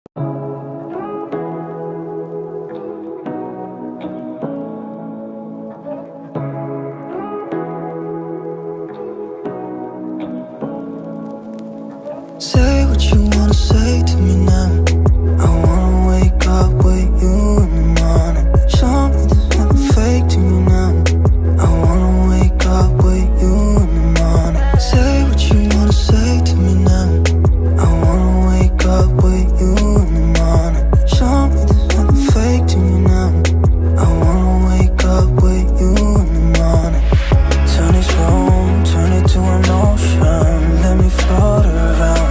Say what you wanna say to me now. I wanna wake up with you in the morning. Show me there's nothing fake to me now. I wanna wake up with you in the morning. Say what you wanna say to me now. I wanna wake up with you in the morning. Show me there's nothing fake to me now. I wanna wake up with you in the morning. Turn this room, turn it to an ocean. Let me float around.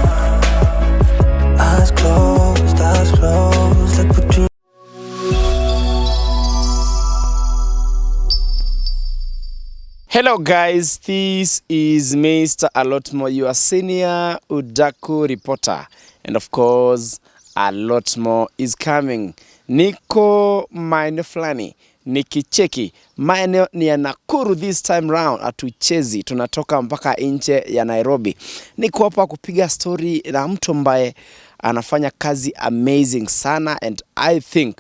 Eyes closed, like we dream. Hello guys, this is Mr. A Lot More, your senior Udaku reporter. And of course, a lot more is coming. Niko maeneo fulani, nikicheki maeneo ni ya Nakuru this time round. Atuchezi, tunatoka mpaka nje ya Nairobi. Niko hapa kupiga story na mtu ambaye anafanya kazi amazing sana, and I think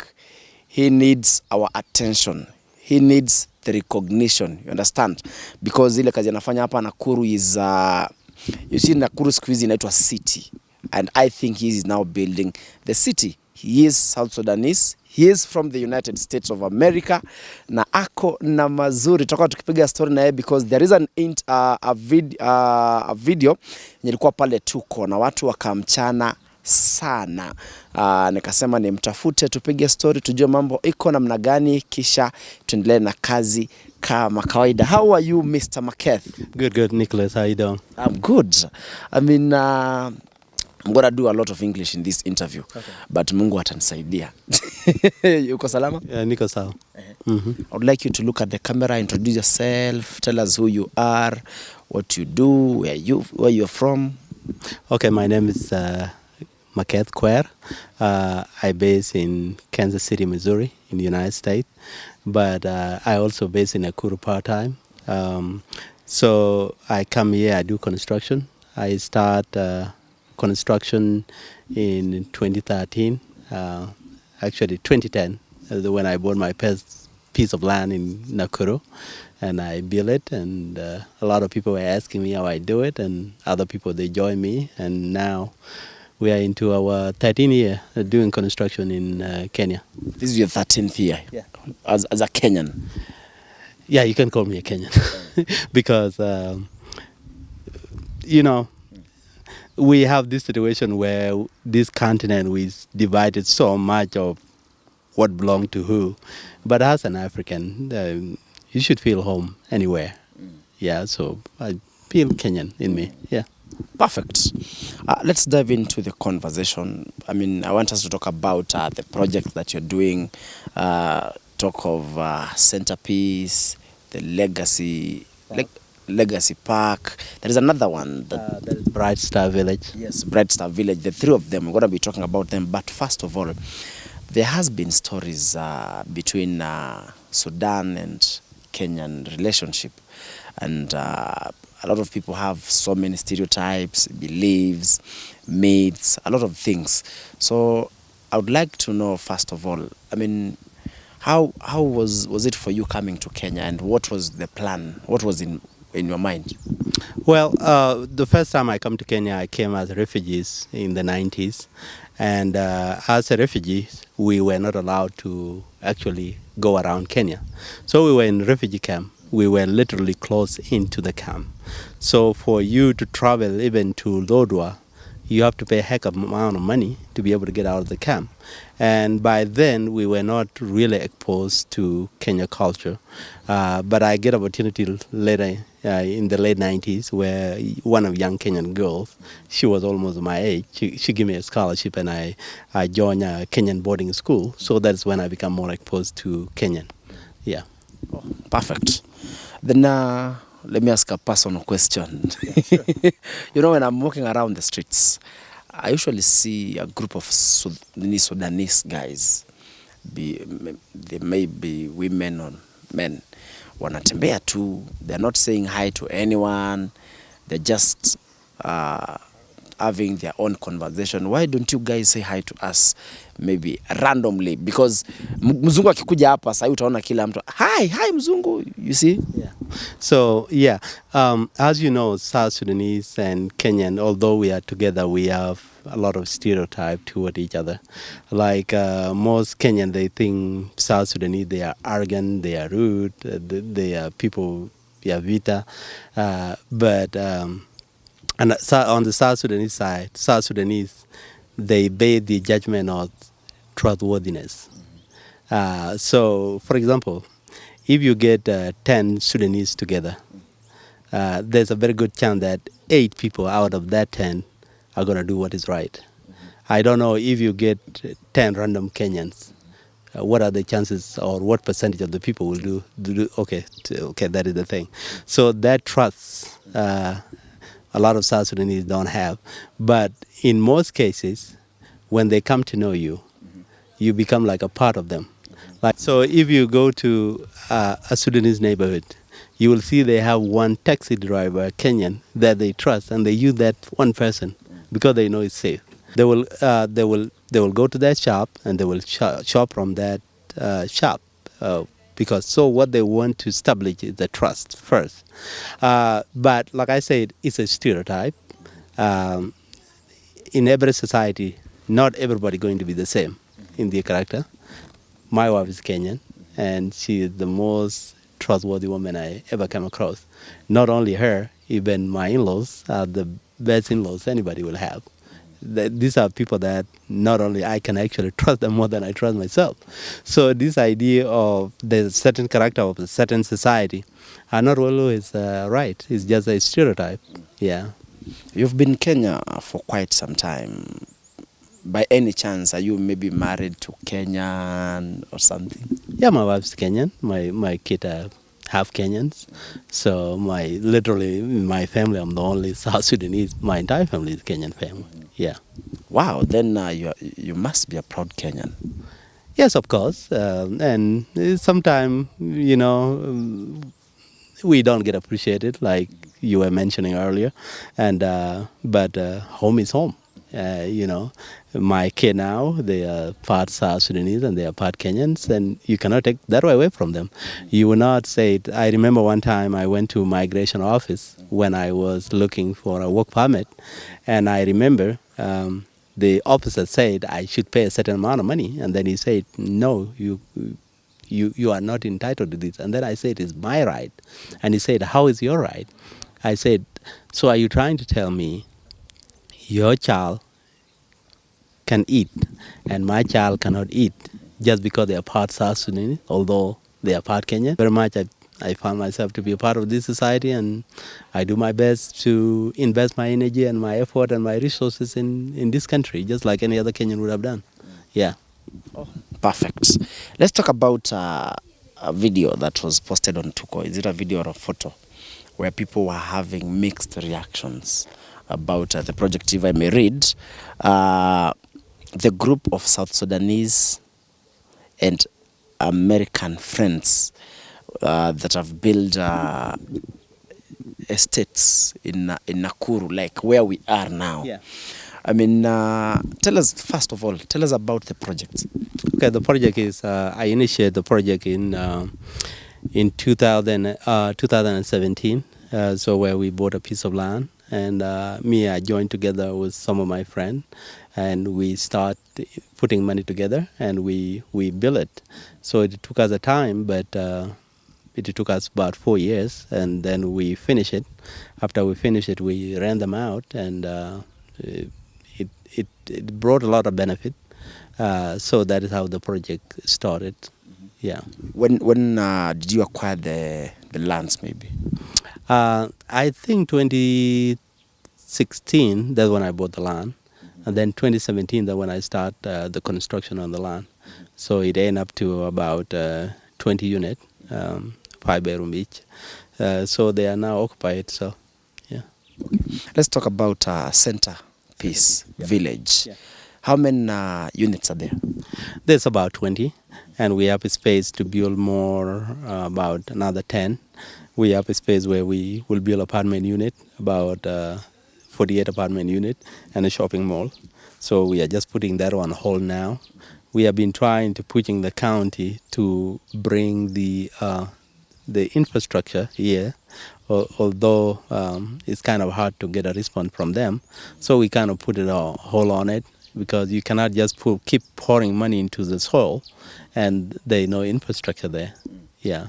he needs our attention. He needs the recognition, you understand? Because ile kazi anafanya hapa Nakuru is you see, Nakuru siku hizi inaitwa city, and I think he is now building the city. He is South Sudanese. He is from the United States of America. Na ako na mazuri. Tutakuwa tukipiga story na yeye because there is a video nilikuwa pale tuko na watu wakamchana sana. Nikasema nimtafute tupige story tujue mambo iko namna gani, kisha tuendelee na kazi kama kawaida. How are you, Mr. Maketh? Good, Nicholas. How you doing? I'm good. I mean, I'm gonna do a lot of English in this interview, okay, but Mungu atanisaidia. Uko salama? Yeah, niko sawa. I would like you to look at the camera, introduce yourself, tell us who you are, what you do, where you're from. Okay, my name is Maketh Quer. I base in Kansas City, Missouri, in the United States, but I also base in Nakuru part-time. So I come here, I do construction. I start construction in 2013, actually 2010, when I bought my first piece of land in Nakuru, and I built it, and a lot of people were asking me how I do it, and other people, they join me, and now we are into our 13th year doing construction in Kenya. This is your 13th year? Yeah. As a Kenyan? Yeah, you can call me a Kenyan because, you know, we have this situation where this continent is divided so much of what belongs to who. But as an African, you should feel home anywhere. Yeah, so I feel Kenyan in me, yeah. Perfect. Let's dive into the conversation. I mean, I want us to talk about the project that you're doing, talk of Centerpiece, the Legacy Park. There is another one. That is Bright Star Village. Yes, Bright Star Village. The three of them, we're going to be talking about them. But first of all, there has been stories between Sudan and Kenyan relationship. And a lot of people have so many stereotypes, beliefs, myths, a lot of things. So I would like to know, first of all, I mean, how was it for you coming to Kenya, and what was the plan? What was in your mind? Well, the first time I come to Kenya, I came as refugees in the 90s. And as a refugees, we were not allowed to actually go around Kenya. So we were in refugee camp. We were literally closed into the camp. So for you to travel even to Lodwar, you have to pay a heck of amount of money to be able to get out of the camp. And by then, we were not really exposed to Kenya culture. But I get opportunity later in the late 90s where one of young Kenyan girls, she was almost my age, she gave me a scholarship, and I joined a Kenyan boarding school. So that's when I become more exposed to Kenyan. Yeah. Oh, perfect. Then let me ask a personal question. Yeah, sure. You know, when I'm walking around the streets, I usually see a group of Sudanese guys. They may be women or men. Wanatembea tu. They're not saying hi to anyone. They're just having their own conversation. Why don't you guys say hi to us maybe randomly? Because mzungu akikuja hapa sasa utaona kila mtu hi mzungu, you see? Yeah. So yeah, as you know, South Sudanese and Kenyan, although we are together, we have a lot of stereotype toward each other. Like most Kenyan, they think South Sudanese, they are arrogant, they are rude, they are people, yeah, vita. But and on the South Sudanese side, South Sudanese, they base the judgment on trustworthiness. So, for example, if you get 10 Sudanese together, there's a very good chance that 8 people out of that 10 are going to do what is right. I don't know if you get 10 random Kenyans, what are the chances or what percentage of the people will do okay, that is the thing. So that trust, a lot of South Sudanese don't have. But in most cases, when they come to know you, you become like a part of them. Like, so if you go to a Sudanese neighborhood, you will see they have one taxi driver, a Kenyan, that they trust, and they use that one person because they know it's safe. They will go to that shop and they will shop from that shop because so what they want to establish is the trust first. But like I said, it's a stereotype. In every society, not everybody going to be the same in their character. My wife is Kenyan, and she is the most trustworthy woman I ever came across. Not only her, even my in-laws are the best in-laws anybody will have. These are people that not only I can actually trust them more than I trust myself. So this idea of the certain character of a certain society are not always right. It's just a stereotype. Yeah. You've been in Kenya for quite some time. By any chance, are you maybe married to Kenyan or something? Yeah, my wife's Kenyan. My kid are half Kenyans. So literally in my family, I'm the only South Sudanese. My entire family is Kenyan family. Yeah. Wow, then you must be a proud Kenyan. Yes, of course. And sometimes, we don't get appreciated, like you were mentioning earlier. And but home is home. My kid now, they are part South Sudanese and they are part Kenyans, and you cannot take that away from them. You will not say it. I remember one time I went to migration office when I was looking for a work permit, and I remember the officer said I should pay a certain amount of money, and then he said, no, you are not entitled to this. And then I said, it's my right. And he said, how is your right? I said, so are you trying to tell me your child can eat and my child cannot eat just because they are part South Sudanese, although they are part Kenyan? Very much I found myself to be a part of this society, and I do my best to invest my energy and my effort and my resources in this country, just like any other Kenyan would have done. Yeah. Oh, perfect. Let's talk about a video that was posted on Tuko. Is it a video or a photo? Where people were having mixed reactions about the project. If I may read, the group of South Sudanese and American friends that have built estates in Nakuru, like where we are now. Yeah. I mean, tell us, first of all, tell us about the project. Okay, the project is, I initiated the project in 2017, so where we bought a piece of land, and I joined together with some of my friends, and we start putting money together, and we built it. So it took us a time, but it took us about 4 years, and then we finished it. After we finished it, we ran them out, and it brought a lot of benefit. So that is how the project started. Yeah. When did you acquire the lands, maybe? I think 2016, that's when I bought the land. And then 2017, that's when I start the construction on the land. So it ended up to about 20 units, 5-bedroom each. So they are now occupied, so yeah. Let's talk about Centerpiece Village. Yeah. How many units are there? There's about 20, and we have a space to build more, about another 10. We have a space where we will build apartment unit, about 48 apartment unit and a shopping mall. So we are just putting that on hold now. We have been trying to pushing the county to bring the infrastructure here, although it's kind of hard to get a response from them. So we kind of put it a hold on it because you cannot just keep pouring money into the soil and there is no infrastructure there. Yeah.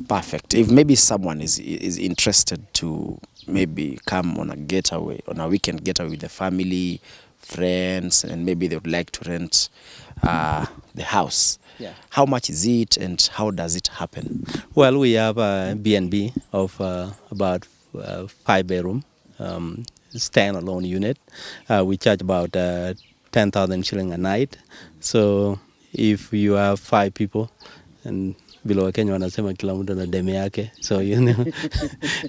Perfect. If maybe someone is interested to maybe come on a getaway, on a weekend getaway with the family, friends, and maybe they would like to rent the house. Yeah. How much is it and how does it happen? Well, we have a B&B of about 5-bedroom standalone unit. We charge about 10,000 shilling a night. So if you have 5 people, and below Kenya wanasema kila mtu na deme yake, so you know,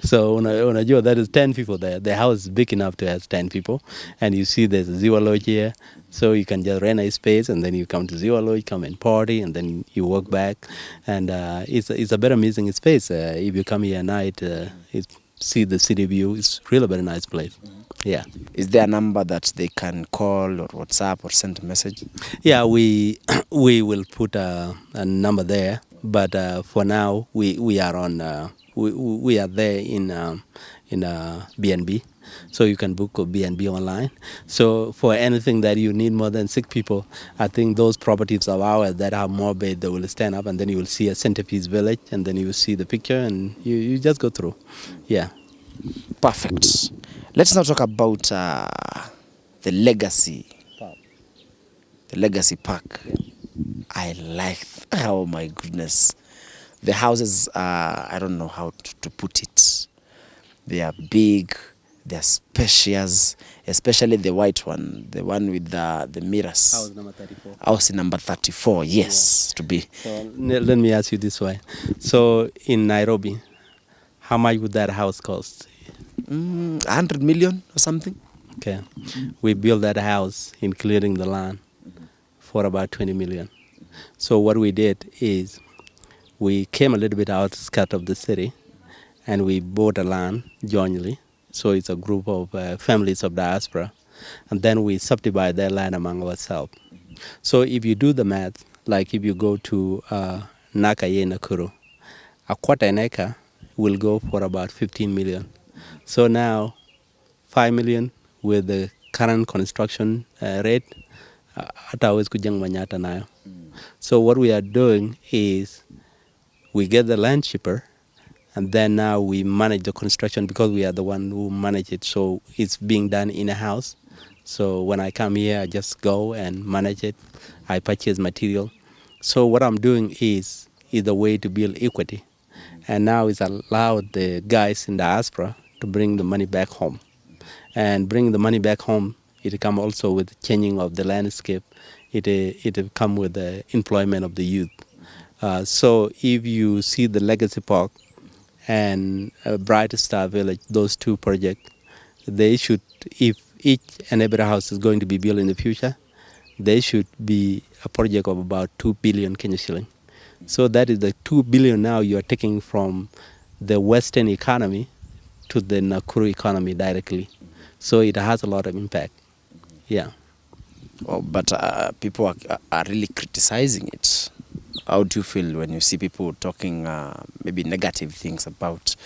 so unajua that is 10 people there. The house is big enough to have 10 people, and you see there's a Ziwa Lodge here, so you can just rent a space and then you come to Ziwa Lodge, come and party, and then you walk back, and it's a very amazing space. If you come here at night, see the city view. It's really a very nice place. Yeah. Is there a number that they can call or WhatsApp or send a message? Yeah, we will put a number there, but for now we are on we are there in B&B, so you can book a B&B online. So for anything that you need more than 6 people, I think those properties of ours that have more bed, they will stand up, and then you will see a centerpiece village, and then you will see the picture, and you just go through. Yeah. Perfect. Let's now talk about the legacy. The legacy park. I like, oh my goodness. The houses are, I don't know how to put it. They are big, they are spacious, especially the white one, the one with the mirrors. House number 34. House number 34, yes, Yeah. to be. So let me ask you this way. So in Nairobi, how much would that house cost? 100 million or something. Okay. We built that house, including the land, for about 20 million. So what we did is we came a little bit outskirts of the city, and we bought a land jointly. So it's a group of families of diaspora, and then we subdivide that land among ourselves. So if you do the math, like if you go to Nakuru, a quarter an acre will go for about 15 million. So now 5 million with the current construction rate, hata hawezi kujenga Manyata nayo. So what we are doing is we get the land cheaper, and then now we manage the construction because we are the one who manage it. So it's being done in a house. So when I come here, I just go and manage it. I purchase material. So what I'm doing is a way to build equity. And now it's allowed the guys in diaspora to bring the money back home. And bring the money back home, it come also with changing of the landscape. It come with the employment of the youth. So if you see the Legacy Park and Bright Star Village, those 2 projects, they should, if each and every house is going to be built in the future, they should be a project of about 2 billion Kenya shilling. So that is the 2 billion now you are taking from the Western economy to the Nakuru economy directly. So it has a lot of impact. Yeah. Oh, but people are really criticizing it. How do you feel when you see people talking maybe negative things about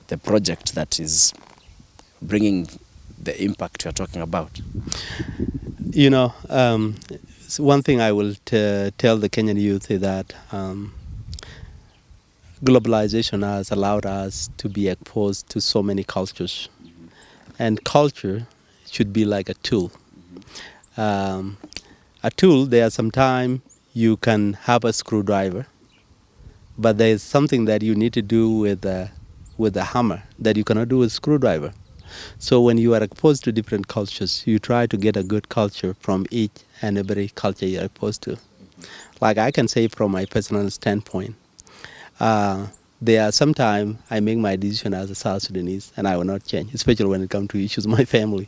the project that is bringing the impact you're talking about? You know, one thing I will tell the Kenyan youth is that globalization has allowed us to be exposed to so many cultures. And culture should be like a tool. A tool, there are sometimes you can have a screwdriver, but there is something that you need to do with a hammer that you cannot do with a screwdriver. So when you are exposed to different cultures, you try to get a good culture from each and every culture you are exposed to. Like I can say from my personal standpoint, there are sometimes I make my decision as a South Sudanese and I will not change, especially when it comes to issues of my family.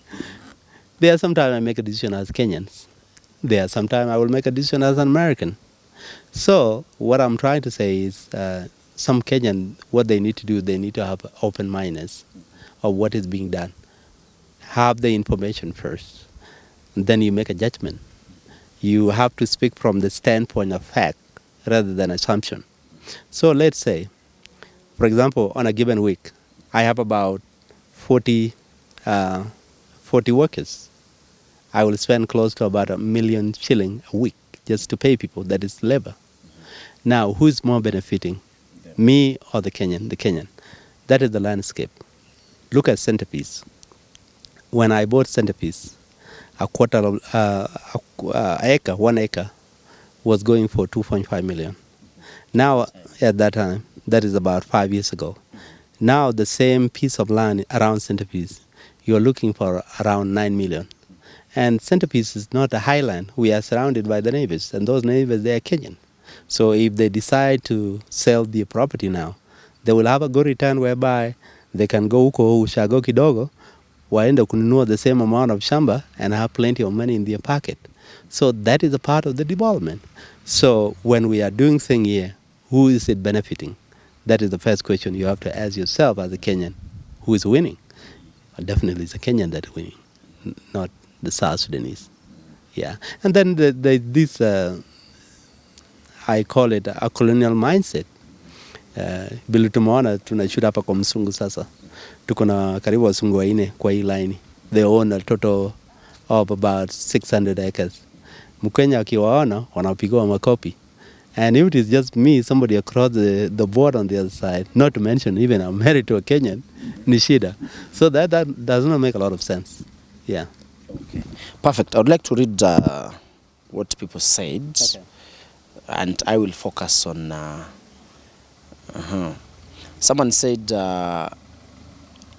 There are sometimes I make a decision as Kenyans. There are sometimes I will make a decision as an American. So what I'm trying to say is some Kenyan, what they need to do, they need to have open-mindedness of what is being done. have the information first. Then you make a judgment. You have to speak from the standpoint of fact rather than assumption. So let's say, for example, on a given week, I have about 40 workers. I will spend close to about $1 million shilling a week just to pay people. That is labor. Now, who's more benefiting, me or the Kenyan? The Kenyan. That is the landscape. Look at Centerpiece. When I bought Centerpiece, a quarter of acre, 1 acre, was going for 2.5 million. Now, at that time, that is about 5 years ago. Now, the same piece of land around Centerpiece, you're looking for around 9 million. And Centerpiece is not a highland. We are surrounded by the neighbors, and those neighbors, they are Kenyan. So if they decide to sell the property now, they will have a good return whereby they can go huko ushago kidogo, waende kununua the same amount of shamba and have plenty of money in their pocket. So that is a part of the development. So when we are doing things here, who is it benefiting? That is the first question you have to ask yourself as a Kenyan. Who is winning? Definitely it's a Kenyan that is winning, not the South Sudanese. Yeah. And then this, I call it a colonial mindset. Vile tumeona tunashuta hapa kwa msungu sasa. Tuko na karibu wasungu waine kwa hii line. They own a total of about 600 acres. Mkenya akiwaona wanapigiwa makopi. And if it is just me, somebody across the board on the other side, not to mention even I'm married to a Kenyan, ni shida. So that does not make a lot of sense. Yeah. Okay. Perfect. I would like to read what people said. Okay. And I will focus on... Someone said,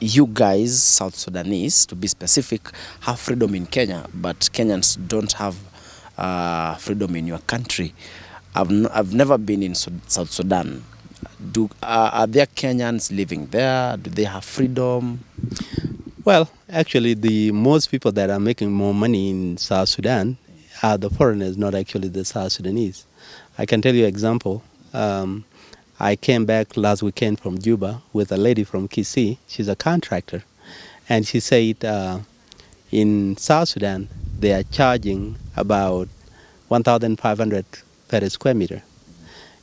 you guys, South Sudanese, to be specific, have freedom in Kenya, but Kenyans don't have freedom in your country. I've never been in South Sudan. Are there Kenyans living there? Do they have freedom? Well, actually, the most people that are making more money in South Sudan are the foreigners, not actually the South Sudanese. I can tell you an example. I came back last weekend from Juba with a lady from Kisii. She's a contractor. And she said in South Sudan, they are charging about 1,500 per square meter.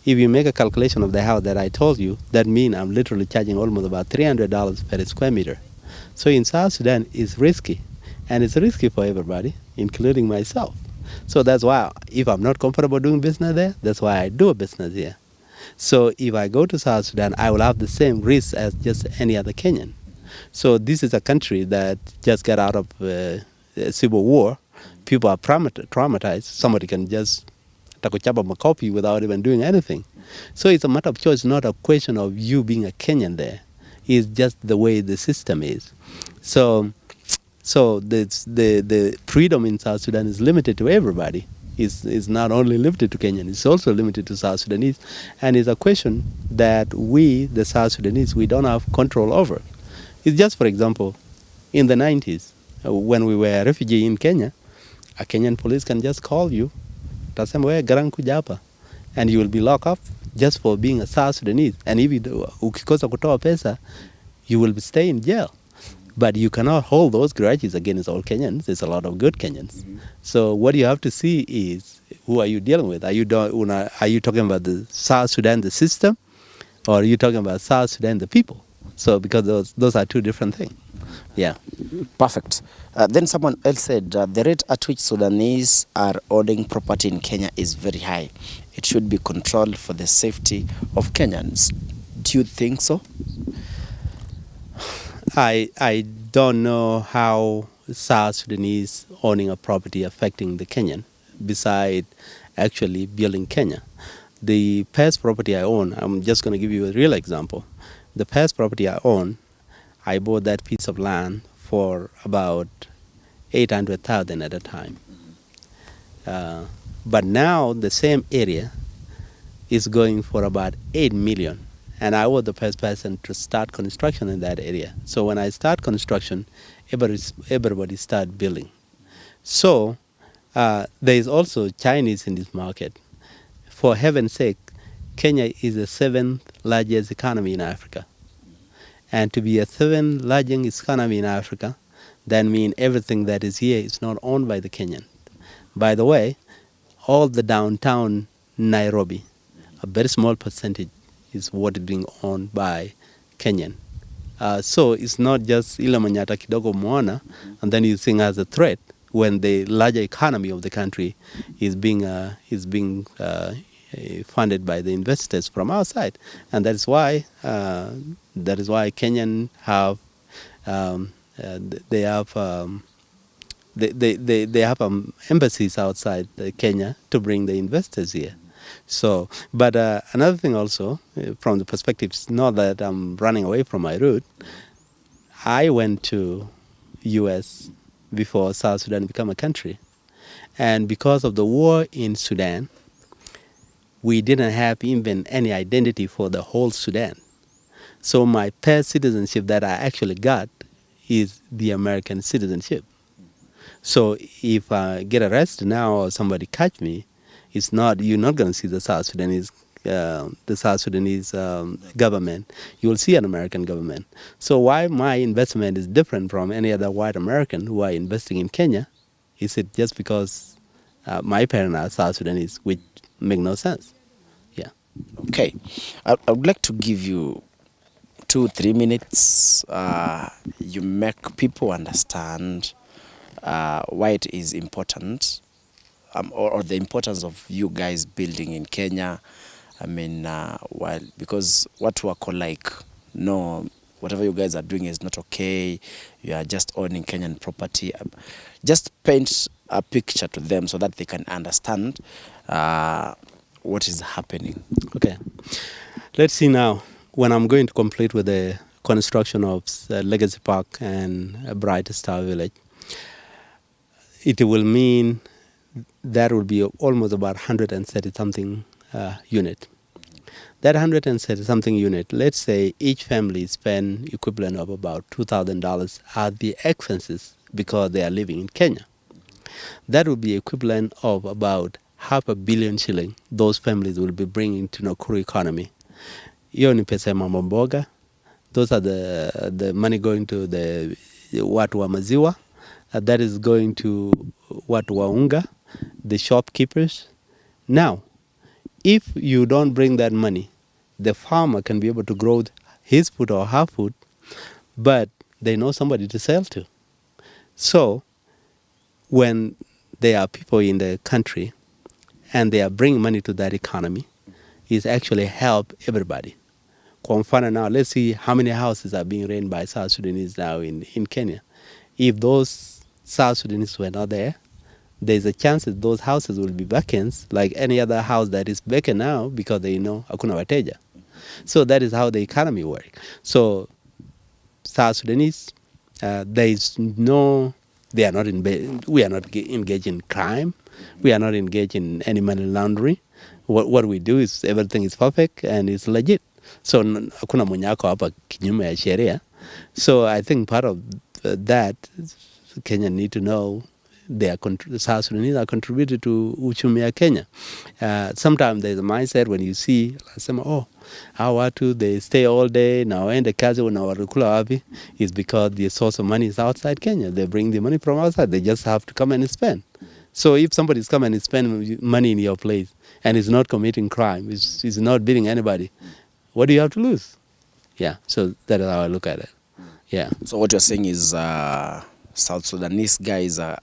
If you make a calculation of the house that I told you, that means I'm literally charging almost about $300 per square meter. So in South Sudan, it's risky. And it's risky for everybody, including myself. So that's why if I'm not comfortable doing business there, that's why I do a business here. So if I go to South Sudan, I will have the same risk as just any other Kenyan. So this is a country that just got out of a civil war. People are traumatized. Somebody can just takuchapa makopi without even doing anything. So it's a matter of choice, not a question of you being a Kenyan there. It's just the way the system is. So the freedom in South Sudan is limited to everybody. It's not only limited to Kenyan, it's also limited to South Sudanese. And it's a question that we, the South Sudanese, we don't have control over. It's just, for example, in the 90s, when we were a refugee in Kenya, a Kenyan police can just call you, tasema wewe garang kuja hapa, and you will be locked up just for being a South Sudanese. And if ukikosa kutoa pesa, you will stay in jail. But you cannot hold those grudges against all Kenyans. There's a lot of good Kenyans. Mm-hmm. So what you have to see is, who are you dealing with? Are you talking about the South Sudan, the system, or are you talking about South Sudan, the people? So because those are two different things. Yeah. Perfect. Then someone else said the rate at which Sudanese are owning property in Kenya is very high. It should be controlled for the safety of Kenyans. Do you think so? I don't know how South Sudanese owning a property affecting the Kenyan, beside actually building Kenya. The past property I own, I'm just going to give you a real example. The past property I own, I bought that piece of land for about 800,000 at a time. But now the same area is going for about 8 million. And I was the first person to start construction in that area. So when I start construction, everybody start building. So there is also Chinese in this market. For heaven's sake, Kenya is the 7th largest economy in Africa. And to be a 7th largest economy in Africa, That means everything that is here is not owned by the Kenyan. By the way, all the downtown Nairobi, a very small percentage is what is being owned by Kenyan. So it's not just ile manyata kidogo muona, and then you think as a threat when the larger economy of the country is being funded by the investors from outside, and that is why Kenyan have they have embassies outside Kenya to bring the investors here. So, but another thing also, from the perspective, it's not that I'm running away from my root. I went to U.S. before South Sudan became a country. And because of the war in Sudan, we didn't have even any identity for the whole Sudan. So my third citizenship that I actually got is the American citizenship. So if I get arrested now or somebody catch me, you're not going to see the South Sudanese government. You will see an American government. So why my investment is different from any other white American who are investing in Kenya? Is it just because my parents are South Sudanese, which make no sense? Yeah. Okay, I would like to give you 2-3 minutes. You make people understand why it is important, or the importance of you guys building in Kenya. I mean, because what we are like, no, whatever you guys are doing is not okay. You are just owning Kenyan property. Just paint a picture to them so that they can understand what is happening. Okay, let's see now. When I'm going to complete with the construction of Legacy Park and Bright Star Village, it will mean that will be almost about 130-something unit. That 130-something unit, let's say each family spend equivalent of about $2,000 at the expenses because they are living in Kenya. That would be equivalent of about $500 million shilling those families will be bringing to Nakuru economy. Hiyo ni pesa ya mama mboga. Those are the money going to the watu wa maziwa. That is going to watu wa unga, the shopkeepers. Now, if you don't bring that money, the farmer can be able to grow his food or her food, but they know somebody to sell to. So, when there are people in the country and they are bringing money to that economy, it's actually help everybody. Kwa mfano now, let's see how many houses are being run by South Sudanese now in Kenya. If those South Sudanese were not there, there's a chance that those houses will be vacant, like any other house that is vacant now because they know hakuna wateja. So that is how the economy works. So South Sudanese, we are not engaged in crime. We are not engaged in any money laundering. What we do is everything is perfect and it's legit. So hakuna mwenye ako hapa kinyume ya sheria. So I think part of that, Kenya need to know South Sudanese are contributed to uchumi ya Kenya. Sometimes there's a mindset when you see, oh, how watu they stay all day, na waende kazi wanawarukula wapi, is because the source of money is outside Kenya. They bring the money from outside. They just have to come and spend. So if somebody's come and spend money in your place and is not committing crime, is not beating anybody, what do you have to lose? Yeah, so that is how I look at it. Yeah. So what you're saying is South Sudanese guys are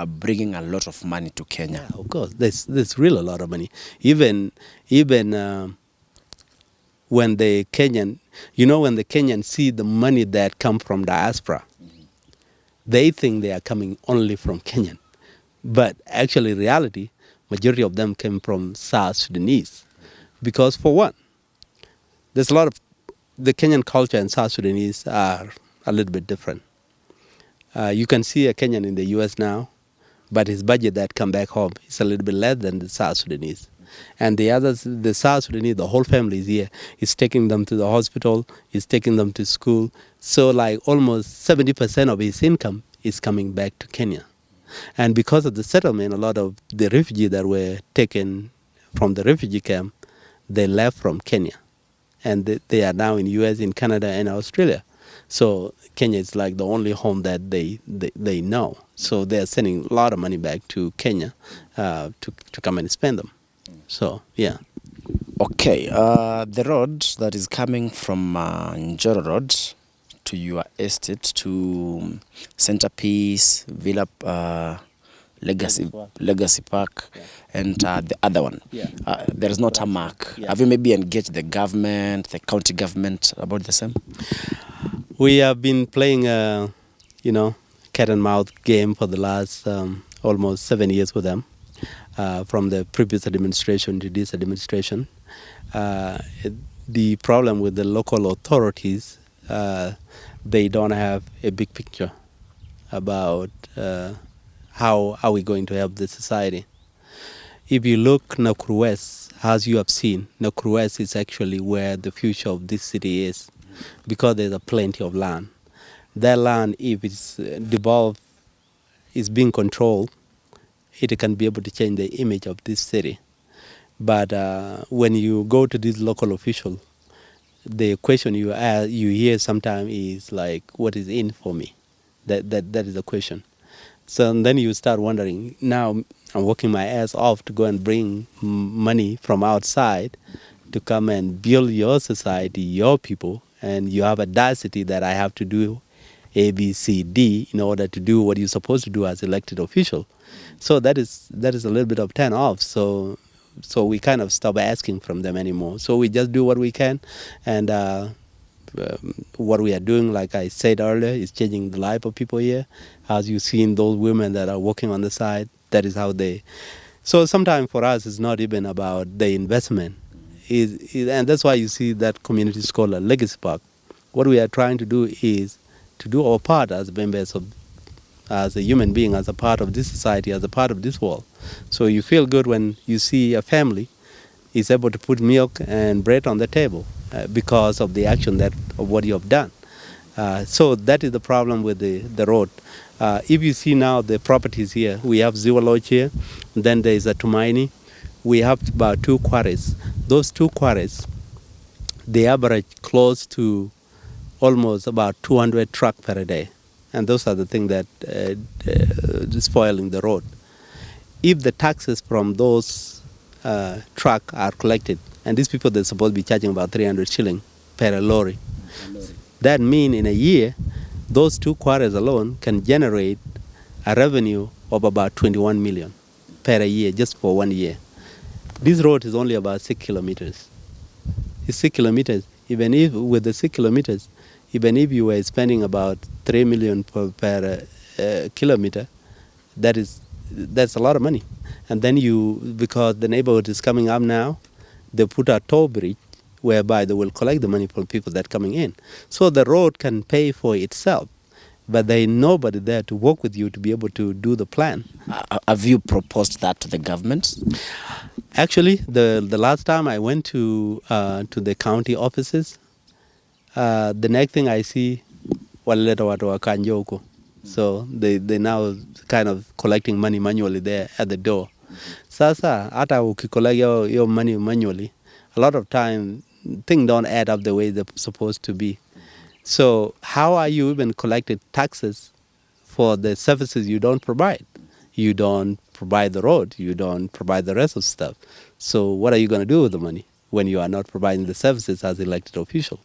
bringing a lot of money to Kenya. Yeah, of course, there's really a lot of money. Even when the Kenyan, when the Kenyans see the money that come from diaspora, they think they are coming only from Kenyan. But actually, in reality, majority of them came from South Sudanese. Because for one, there's a lot of, the Kenyan culture and South Sudanese are a little bit different. You can see a Kenyan in the US now, but his budget that come back home is a little bit less than the South Sudanese. And the others, the South Sudanese, the whole family is here. He's taking them to the hospital, he's taking them to school. So like almost 70% of his income is coming back to Kenya. And because of the settlement, a lot of the refugees that were taken from the refugee camp, they left from Kenya. And they are now in US, in Canada, and Australia. So Kenya is like the only home that they know. So they're sending a lot of money back to Kenya to come and spend them. So, yeah. Okay, the road that is coming from Njoro Road to your estate to Centerpiece, Villa, Legacy Park, Yeah. and the other one. Yeah. There is not a mark. Yeah. Have you maybe engaged the government, the county government about the same? We have been playing cat and mouse game for the last almost 7 years with them, from the previous administration to this administration. The problem with the local authorities, they don't have a big picture about how are we going to help the society. If you look Nakuru West, as you have seen, Nakuru West is actually where the future of this city is, because there's a plenty of land. That land, if it's devolved, is being controlled, it can be able to change the image of this city. But when you go to this local official, the question you hear sometimes is like, "What is in for me?" That is the question. So then you start wondering. Now I'm working my ass off to go and bring money from outside to come and build your society, your people, and you have audacity that I have to do A, B, C, D in order to do what you're supposed to do as elected official. So that is a little bit of turn off. So we kind of stop asking from them anymore. So we just do what we can, and what we are doing, like I said earlier, is changing the life of people here. As you've seen those women that are working on the side, that is how they. So sometimes for us, it's not even about the investment, and that's why you see that community is called a legacy park. What we are trying to do is to do our part as members of, as a human being, as a part of this society, as a part of this world. So you feel good when you see a family is able to put milk and bread on the table because of the action of what you have done. So that is the problem with the road. If you see now the properties here, we have Ziwa Lodge here, then there is a Tumaini. We have about 2 quarries. Those 2 quarries, they average close to almost about 200 trucks per day. And those are the things that are spoiling the road. If the taxes from those trucks are collected, and these people, they're supposed to be charging about 300 shilling per lorry, that means in a year, those 2 quarries alone can generate a revenue of about 21 million per year, just for 1 year. This road is only about 6 kilometers. It's 6 kilometers. Even if with the 6 kilometers, even if you were spending about 3 million per kilometer, that's a lot of money. And then because the neighborhood is coming up now, they put a toll bridge whereby they will collect the money from people that are coming in. So the road can pay for itself, but there is nobody there to work with you to be able to do the plan. Have you proposed that to the government? Actually, the last time I went to the county offices, the next thing I see, walileta watu wa Kanjoko. So they now kind of collecting money manually there at the door. Sasa hata ukicollect your money manually, a lot of time things don't add up the way they're supposed to be. So how are you even collecting taxes for the services you don't provide? You don't provide the road, you don't provide the rest of stuff. So what are you going to do with the money when you are not providing the services as elected official?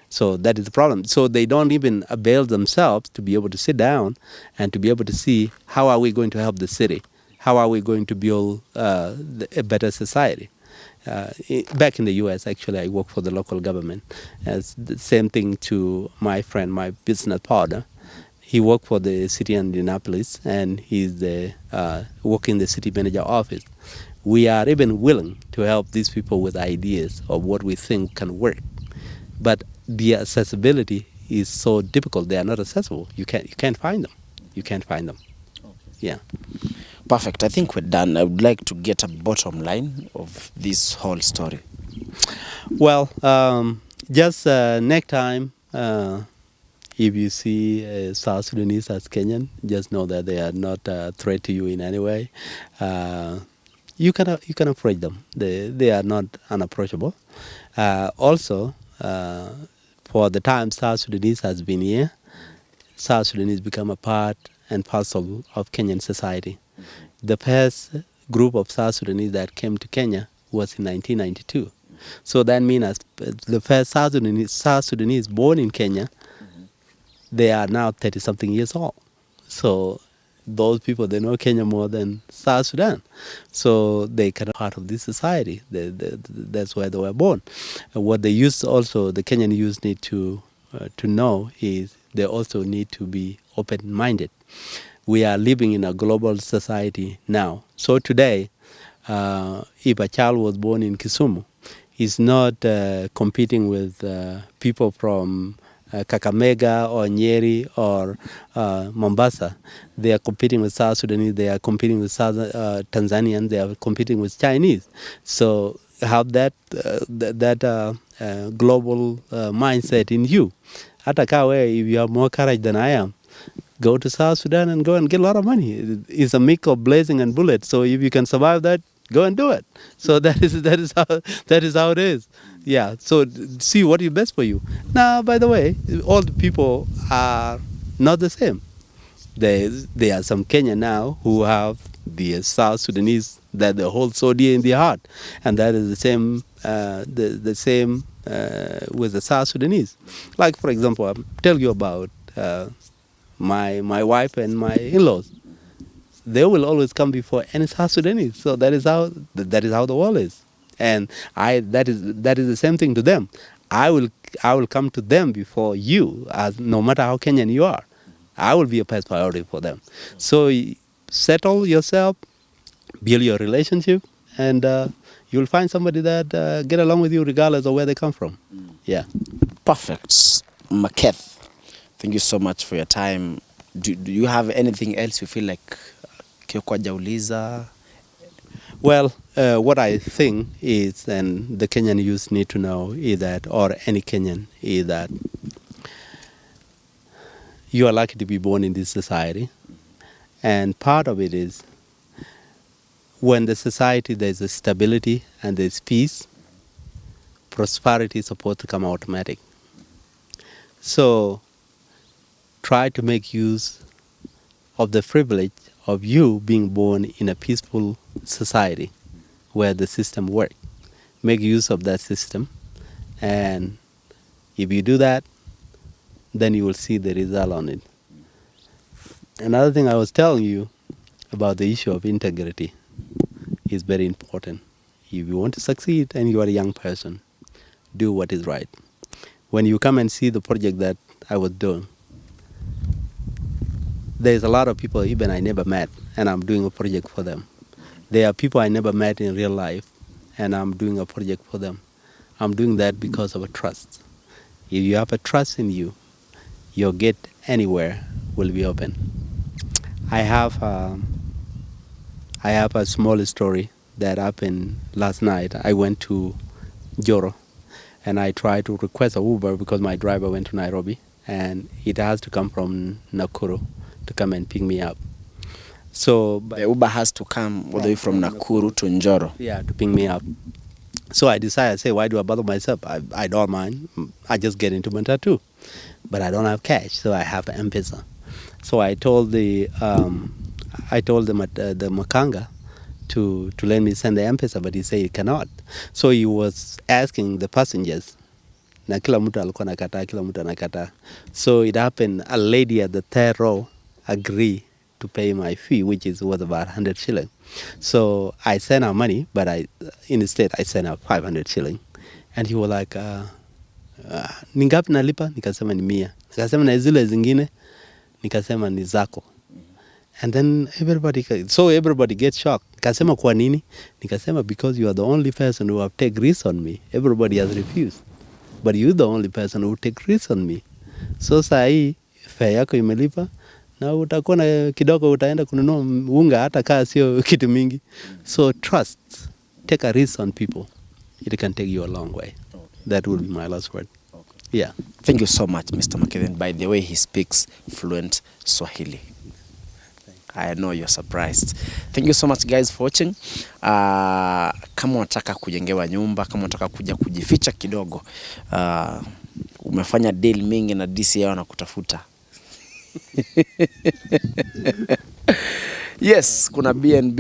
So that is the problem. So they don't even avail themselves to be able to sit down and to be able to see how are we going to help the city? How are we going to build a better society? Back in the U.S., actually, I work for the local government. It's the same thing to my friend, my business partner. He worked for the city of Indianapolis, and he's working in the city manager office. We are even willing to help these people with ideas of what we think can work. But the accessibility is so difficult. They are not accessible. You can't find them. You can't find them. Okay. Yeah. Perfect. I think we're done. I would like to get a bottom line of this whole story. Well, just next time, if you see South Sudanese as Kenyan, just know that they are not a threat to you in any way. You can approach them. They are not unapproachable. Also, for the time South Sudanese has been here, South Sudanese become a part and parcel of Kenyan society. The first group of South Sudanese that came to Kenya was in 1992. So that means the first South Sudanese born in Kenya, they are now 30-something years old. So those people, they know Kenya more than South Sudan. So they kind of part of this society. That's where they were born. And what they used also, the Kenyan youth need to know is they also need to be open-minded. We are living in a global society now. So today, if a child was born in Kisumu, he's not competing with people from Kakamega or Nyeri or Mombasa. They are competing with South Sudanese, they are competing with Tanzanians, they are competing with Chinese. So have that global mindset in you. Atakawe, if you have more courage than I am, go to South Sudan and go and get a lot of money. It's a mix of blazing and bullets. So if you can survive that, go and do it. So that is how it is. Yeah. So see what is best for you. Now, by the way, all the people are not the same. There are some Kenyan now who have the South Sudanese that they hold so dear in their heart, and that is the same. The same with the South Sudanese. Like for example, I'll tell you about my wife and my in-laws. They will always come before any South Sudanese. So that is how the world is, and that is the same thing to them. I will come to them before you, as no matter how Kenyan you are. I will be a first priority for them. So settle yourself, build your relationship, and you'll find somebody that get along with you regardless of where they come from. Yeah. Perfect. Maketh, thank you so much for your time. Do you have anything else you feel like Kioko hajauliza? Well, what I think is, and the Kenyan youth need to know is that, or any Kenyan, is that you are lucky to be born in this society. And part of it is when the society there's a stability and there's peace, prosperity is supposed to come automatic. So try to make use of the privilege of you being born in a peaceful society where the system works. Make use of that system, and if you do that, then you will see the result on it. Another thing I was telling you about the issue of integrity is very important. If you want to succeed and you are a young person, do what is right. When you come and see the project that I was doing, there's a lot of people even I never met, and I'm doing a project for them. There are people I never met in real life, and I'm doing a project for them. I'm doing that because of a trust. If you have a trust in you, your gate anywhere will be open. I have a small story that happened last night. I went to Joro, and I tried to request a Uber because my driver went to Nairobi, and it has to come from Nakuru to come and pick me up. So the Uber has to come all the way from Nakuru to Njoro. Yeah, to pick me up. So I decided, why do I bother myself? I don't mind. I just get into Matatu. But I don't have cash, so I have M-Pesa. So I told the Makanga to let me send the M-Pesa, but he said he cannot. So he was asking the passengers, na kila mtu alikuwa nakataa, kila mtu anakataa. So it happened, a lady at the third row agreed to pay my fee, which was about 100 shilling. So I sent her money, but instead I sent her 500 shilling. And he was like, ni ngapi nalipa? Nikasema ni 100. Nikasema na zile zingine, nikasema ni zako. And then everybody gets shocked. Nikasema kwa nini? Nikasema because you are the only person who have take risks on me. Everybody has refused. But you're the only person who take risks on me. So saa hii fare yako imelipa, na utakuwa na kidogo utaenda kununua unga hata kaa sio kitu mingi. So trust, take a risk on people. It can take you a long way. Okay. That will be my last word. Okay. Yeah. Thank you so much, Mr. Maketh. By the way, he speaks fluent Swahili. I know you're surprised. Thank you so much guys for watching. Kama unataka kujengewa nyumba, kama unataka kuja kujificha kidogo, umefanya deal mingi na DCI wanakutafuta. Yes, kuna BNB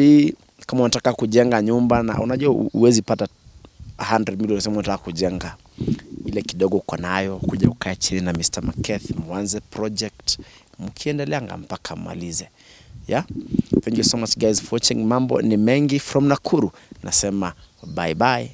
kama unataka kujenga nyumba, na unajua uwezi pata 100 million sema unataka kujenga. Ile kidogo uko nayo, kuja ukae chini na Mr. Maketh mwanze project, mkiendelea mpaka malize. Yeah, thank you so much guys for watching. Mambo ni mengi from Nakuru, nasema bye bye.